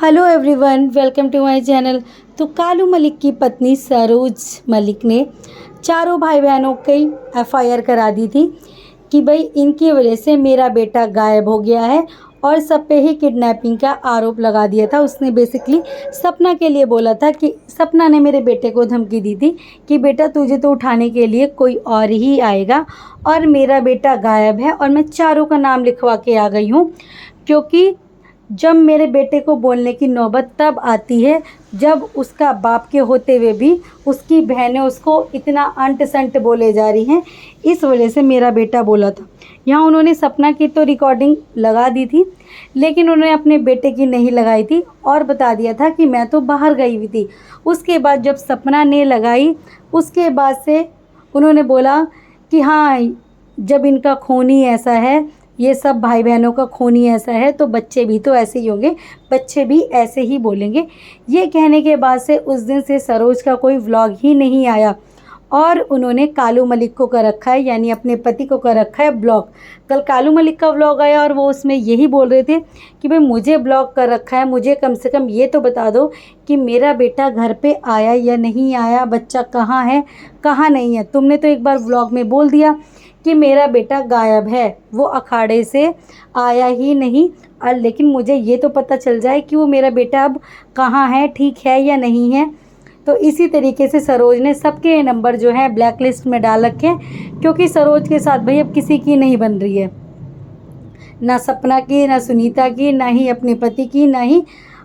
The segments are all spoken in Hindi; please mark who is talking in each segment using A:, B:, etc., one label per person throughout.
A: Hello everyone, welcome to my channel. तो कालू मलिक की पत्नी सरोज मलिक ने चारों भाई बहनों की एफआईआर करा दी थी कि भाई इनकी वजह से मेरा बेटा गायब हो गया है और सब पे ही किडनैपिंग का आरोप लगा दिया था। उसने बेसिकली सपना के लिए बोला था कि सपना ने मेरे बेटे को धमकी दी थी कि बेटा तुझे तो उठाने के लिए कोई और ही आएगा और मेरा बेटा गायब है और मैं चारों का नाम लिखवा के आ गई हूँ, क्योंकि जब मेरे बेटे को बोलने की नौबत तब आती है जब उसका बाप के होते हुए भी उसकी बहनें उसको इतना अंट संट बोले जा रही हैं। इस वजह से मेरा बेटा बोला था। यहाँ उन्होंने सपना की तो रिकॉर्डिंग लगा दी थी, लेकिन उन्होंने अपने बेटे की नहीं लगाई थी और बता दिया था कि मैं तो बाहर गई हुई थी। उसके बाद जब सपना ने लगाई, उसके बाद से उन्होंने बोला कि हाँ, जब इनका खून ही ऐसा है, ये सब भाई बहनों का खून ही ऐसा है, तो बच्चे भी तो ऐसे ही होंगे, बच्चे भी ऐसे ही बोलेंगे। ये कहने के बाद से उस दिन से सरोज का कोई व्लॉग ही नहीं आया और उन्होंने कालू मलिक को कर रखा है, यानी अपने पति को कर रखा है ब्लॉक। कल कालू मलिक का व्लॉग आया और वो उसमें यही बोल रहे थे कि भाई मुझे ब्लॉक कर रखा है, मुझे कम से कम ये तो बता दो कि मेरा बेटा घर पे आया या नहीं आया, बच्चा कहाँ है कहाँ नहीं है। तुमने तो एक बार व्लॉग में बोल दिया कि मेरा बेटा गायब है, वो अखाड़े से आया ही नहीं, और लेकिन मुझे ये तो पता चल जाए कि वो मेरा बेटा अब कहाँ है, ठीक है या नहीं है। तो इसी तरीके से सरोज ने सबके नंबर जो है ब्लैक लिस्ट में डाल रखे हैं, क्योंकि सरोज के साथ भाई अब किसी की नहीं बन रही है, ना सपना की, ना सुनीता की, ना ही अपने पति की, ना ही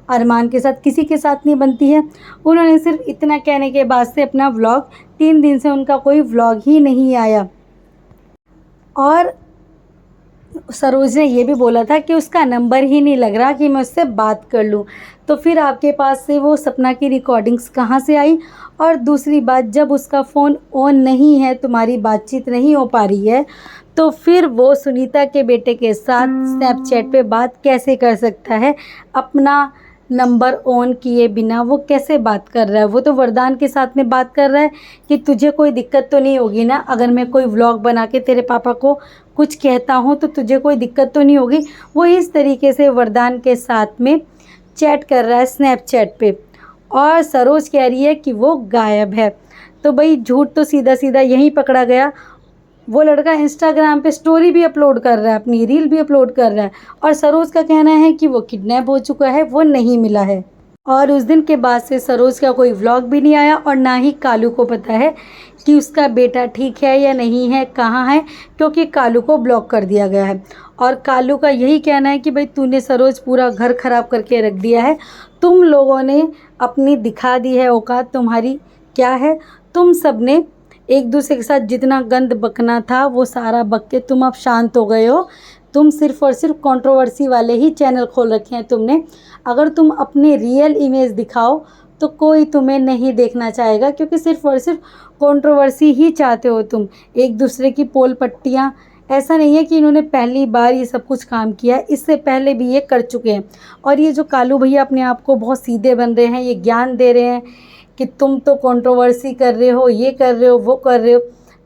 A: अरमान के साथ, किसी के साथ नहीं बनती है। उन्होंने सिर्फ इतना कहने के बाद से अपना व्लॉग 3 दिन से उनका कोई व्लॉग ही नहीं आया। और सरोज ने ये भी बोला था कि उसका नंबर ही नहीं लग रहा कि मैं उससे बात कर लूँ। तो फिर आपके पास से वो सपना की रिकॉर्डिंग्स कहाँ से आई? और दूसरी बात, जब उसका फ़ोन ऑन नहीं है, तुम्हारी बातचीत नहीं हो पा रही है, तो फिर वो सुनीता के बेटे के साथ स्नैपचैट पे बात कैसे कर सकता है? अपना नंबर ऑन किए बिना वो कैसे बात कर रहा है? वो तो वरदान के साथ में बात कर रहा है कि तुझे कोई दिक्कत तो नहीं होगी ना, अगर मैं कोई व्लॉग बना के तेरे पापा को कुछ कहता हूँ तो तुझे कोई दिक्कत तो नहीं होगी। वो इस तरीके से वरदान के साथ में चैट कर रहा है स्नैपचैट पे, और सरोज कह रही है कि वो गायब है। तो भाई झूठ तो सीधा सीधा यहीं पकड़ा गया। वो लड़का इंस्टाग्राम पे स्टोरी भी अपलोड कर रहा है, अपनी रील भी अपलोड कर रहा है, और सरोज का कहना है कि वो किडनैप हो चुका है, वो नहीं मिला है। और उस दिन के बाद से सरोज का कोई व्लॉग भी नहीं आया और ना ही कालू को पता है कि उसका बेटा ठीक है या नहीं है, कहाँ है, क्योंकि कालू को ब्लॉक कर दिया गया है। और कालू का यही कहना है कि भाई तूने सरोज पूरा घर ख़राब करके रख दिया है, तुम लोगों ने अपनी दिखा दी है औकात, तुम्हारी क्या है। तुम सब ने एक दूसरे के साथ जितना गंद बकना था वो सारा बक के तुम अब शांत हो गए हो। तुम सिर्फ़ और सिर्फ कंट्रोवर्सी वाले ही चैनल खोल रखे हैं तुमने। अगर तुम अपनी रियल इमेज दिखाओ तो कोई तुम्हें नहीं देखना चाहेगा, क्योंकि सिर्फ़ और सिर्फ कंट्रोवर्सी ही चाहते हो तुम, एक दूसरे की पोल पट्टियाँ। ऐसा नहीं है कि इन्होंने पहली बार ये सब कुछ काम किया है, इससे पहले भी ये कर चुके हैं। और ये जो कालू भैया अपने आप को बहुत सीधे बन रहे हैं, ये ज्ञान दे रहे हैं कि तुम तो कंट्रोवर्सी कर रहे हो, ये कर रहे हो, वो कर रहे हो।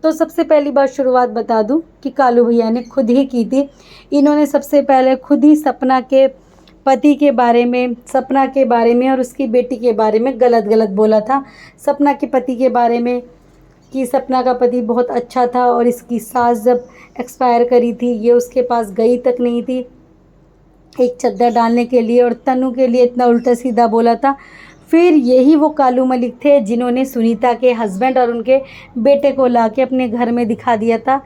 A: तो सबसे पहली बात शुरुआत बता दूं कि कालू भैया ने खुद ही की थी। इन्होंने सबसे पहले खुद ही सपना के पति के बारे में, सपना के बारे में और उसकी बेटी के बारे में गलत गलत बोला था। सपना के पति के बारे में कि सपना का पति बहुत अच्छा था और इसकी सास जब एक्सपायर करी थी ये उसके पास गई तक नहीं थी एक चद्दर डालने के लिए, और तनु के लिए इतना उल्टा सीधा बोला था। फिर यही वो कालू मलिक थे जिन्होंने सुनीता के हस्बैंड और उनके बेटे को लाके अपने घर में दिखा दिया था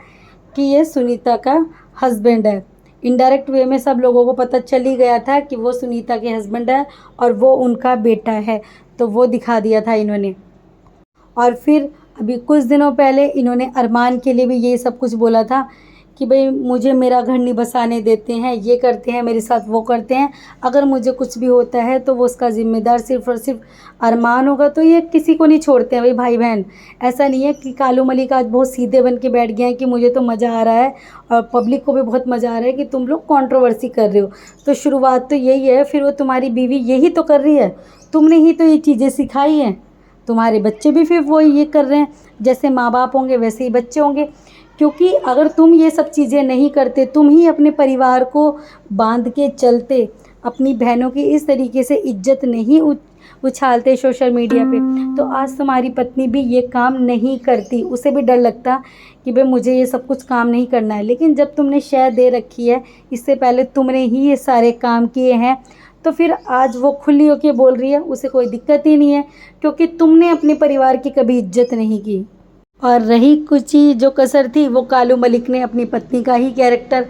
A: कि ये सुनीता का हस्बैंड है। इनडायरेक्ट वे में सब लोगों को पता चल ही गया था कि वो सुनीता के हस्बैंड है और वो उनका बेटा है, तो वो दिखा दिया था इन्होंने। और फिर अभी कुछ दिनों पहले इन्होंने अरमान के लिए भी ये सब कुछ बोला था कि भाई मुझे मेरा घर नहीं बसाने देते हैं, ये करते हैं मेरे साथ, वो करते हैं, अगर मुझे कुछ भी होता है तो वो उसका ज़िम्मेदार सिर्फ़ और सिर्फ अरमान होगा। तो ये किसी को नहीं छोड़ते हैं भाई बहन। ऐसा नहीं है कि कालू मलिक आज बहुत सीधे बन के बैठ गए हैं कि मुझे तो मज़ा आ रहा है और पब्लिक को भी बहुत मज़ा आ रहा है कि तुम लोग कंट्रोवर्सी कर रहे हो। तो शुरुआत तो यही है, फिर वो तुम्हारी बीवी यही तो कर रही है, तुमने ही तो ये चीज़ें सिखाई हैं, तुम्हारे बच्चे भी फिर वो ये कर रहे हैं। जैसे माँ बाप होंगे वैसे ही बच्चे होंगे, क्योंकि अगर तुम ये सब चीज़ें नहीं करते, तुम ही अपने परिवार को बांध के चलते, अपनी बहनों की इस तरीके से इज्जत नहीं उछालते सोशल मीडिया पे, तो आज तुम्हारी पत्नी भी ये काम नहीं करती। उसे भी डर लगता कि भाई मुझे ये सब कुछ काम नहीं करना है। लेकिन जब तुमने शय दे रखी है, इससे पहले तुमने ही ये सारे काम किए हैं, तो फिर आज वो खुली होकर बोल रही है, उसे कोई दिक्कत ही नहीं है, क्योंकि तुमने अपने परिवार की कभी इज्जत नहीं की। और रही कुछ ही जो कसर थी, वो कालू मलिक ने अपनी पत्नी का ही कैरेक्टर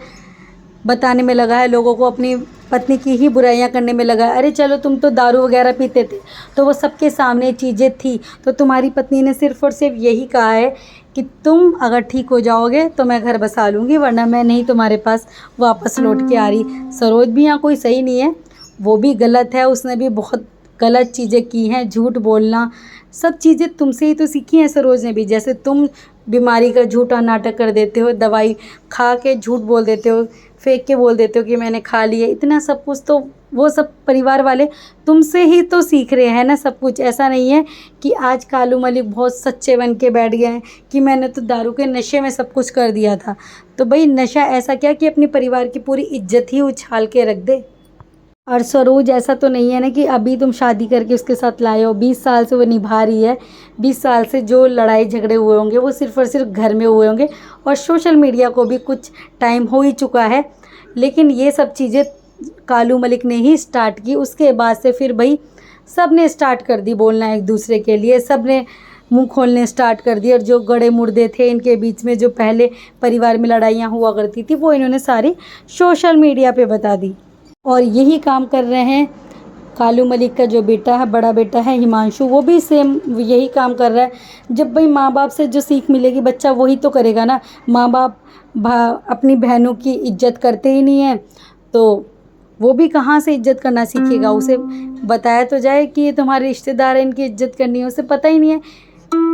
A: बताने में लगा है, लोगों को अपनी पत्नी की ही बुराइयां करने में लगा है। अरे चलो, तुम तो दारू वगैरह पीते थे, तो वो सबके सामने चीज़ें थी, तो तुम्हारी पत्नी ने सिर्फ़ और सिर्फ यही कहा है कि तुम अगर ठीक हो जाओगे तो मैं घर बसा लूँगी, वरना मैं नहीं तुम्हारे पास वापस लौट के आ रही। सरोज भी यहाँ कोई सही नहीं है, वो भी गलत है, उसने भी बहुत गलत चीज़ें की हैं, झूठ बोलना, सब चीज़ें तुमसे ही तो सीखी हैं सरोज ने भी। जैसे तुम बीमारी का झूठा नाटक कर देते हो, दवाई खा के झूठ बोल देते हो, फेंक के बोल देते हो कि मैंने खा ली है, इतना सब कुछ तो वो सब परिवार वाले तुमसे ही तो सीख रहे हैं ना सब कुछ। ऐसा नहीं है कि आज कालू मलिक बहुत सच्चे बन के बैठ गए हैं कि मैंने तो दारू के नशे में सब कुछ कर दिया था। तो भाई नशा ऐसा क्या कि अपने परिवार की पूरी इज्जत ही उछाल के रख दे। और सरोज ऐसा तो नहीं है ना कि अभी तुम शादी करके उसके साथ लाए हो, 20 साल से वो निभा रही है। 20 साल से जो लड़ाई झगड़े हुए होंगे वो सिर्फ़ और सिर्फ घर में हुए होंगे, और सोशल मीडिया को भी कुछ टाइम हो ही चुका है। लेकिन ये सब चीज़ें कालू मलिक ने ही स्टार्ट की, उसके बाद से फिर भाई सब ने स्टार्ट कर दी बोलना एक दूसरे के लिए, सब ने मुँह खोलने स्टार्ट कर दिए। और जो गड़े मुर्दे थे इनके बीच में, जो पहले परिवार में लड़ाइयाँ हुआ करती थी, वो इन्होंने सारी सोशल मीडिया पे बता दी। और यही काम कर रहे हैं कालू मलिक का जो बेटा है, बड़ा बेटा है हिमांशु, वो भी सेम यही काम कर रहा है। जब भाई माँ बाप से जो सीख मिलेगी, बच्चा वही तो करेगा ना। माँ बाप अपनी बहनों की इज्जत करते ही नहीं है, तो वो भी कहाँ से इज्जत करना सीखेगा। उसे बताया तो जाए कि ये तुम्हारे रिश्तेदार हैं, इनकी इज्जत करनी है, उसे पता ही नहीं है।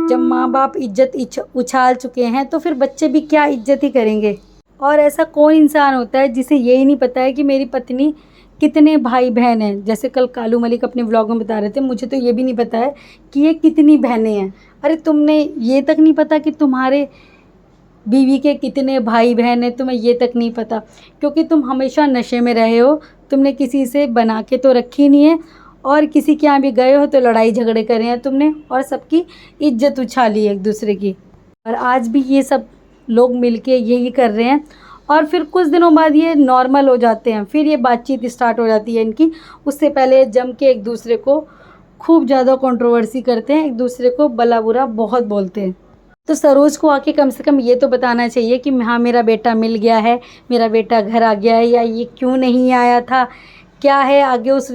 A: जब माँ बाप इज्जत उछाल चुके हैं, तो फिर बच्चे भी क्या इज्जत ही करेंगे। और ऐसा कौन इंसान होता है जिसे यही नहीं पता है कि मेरी पत्नी कितने भाई बहन हैं। जैसे कल कालू मलिक अपने व्लॉग में बता रहे थे, मुझे तो ये भी नहीं पता है कि ये कितनी बहनें हैं। अरे तुमने ये तक नहीं पता कि तुम्हारे बीवी के कितने भाई बहन हैं, तुम्हें ये तक नहीं पता, क्योंकि तुम हमेशा नशे में रहे हो। तुमने किसी से बना के तो रखी नहीं है, और किसी के यहाँ भी गए हो तो लड़ाई झगड़े करे हैं तुमने, और सबकी इज्जत उछाली है एक दूसरे की। और आज भी ये सब लोग मिलके यही कर रहे हैं। और फिर कुछ दिनों बाद ये नॉर्मल हो जाते हैं, फिर ये बातचीत स्टार्ट हो जाती है इनकी। उससे पहले जम के एक दूसरे को खूब ज़्यादा कंट्रोवर्सी करते हैं, एक दूसरे को भला बुरा बहुत बोलते हैं। तो सरोज को आके कम से कम ये तो बताना चाहिए कि हाँ मेरा बेटा मिल गया है, मेरा बेटा घर आ गया है, या ये क्यों नहीं आया था, क्या है आगे उस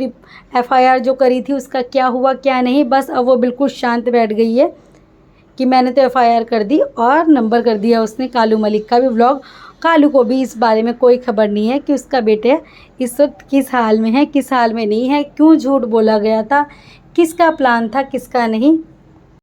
A: FIR जो करी थी उसका क्या हुआ क्या नहीं। बस अब वो बिल्कुल शांत बैठ गई है कि मैंने तो FIR कर दी, और नंबर कर दिया उसने कालू मलिक का भी व्लॉग। कालू को भी इस बारे में कोई खबर नहीं है कि उसका बेटे इस वक्त किस हाल में है, किस हाल में नहीं है, क्यों झूठ बोला गया था, किसका प्लान था किसका नहीं।